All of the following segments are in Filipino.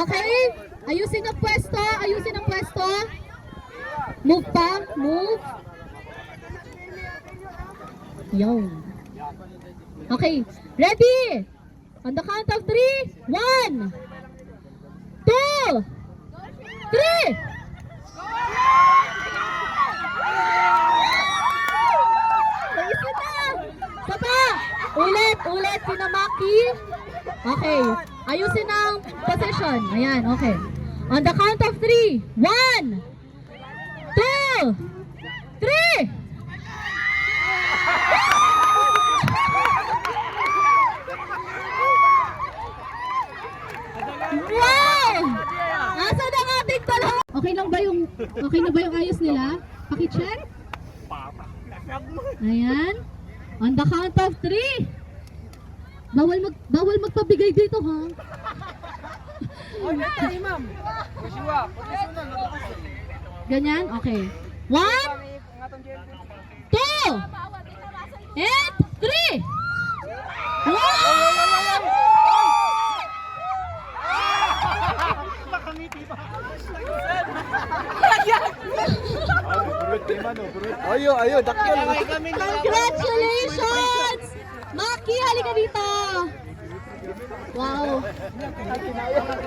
Okay? Ayusin ang pwesto, ayusin ang pwesto. Move pa, move. Yo. Okay, ready? On the count of 3, 1, 2, 3. Isa na. Saba. Ulit si Maki. Okay, ayusin ang position. Ayan, okay. On the count of 3, 1, 2, 3. Wow! Asan ang ating dalawa? Okay na ba yung ayos nila? Paki-check. Ayan. On the count of 3. Bawal magpabigay dito, ha? Ma'am. Ganyan? Okay. 1, 2, and 3. Wow! Ayo, dakil. Congratulations! Maki, halika dito! Wow!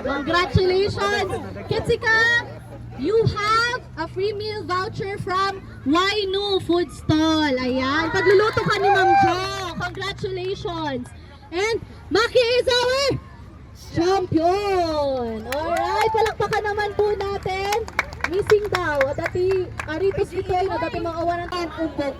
Congratulations! Kitsika, you have a free meal voucher from Wainu Food Stall. Ayan, pagluluto ka ni Ma'am Jo. Congratulations! And Maki is our champion! Alright, palakpakan naman po natin. Missing daw. Dati, Aritos Itoy na dati mga awanan tayo ubok.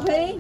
Okay?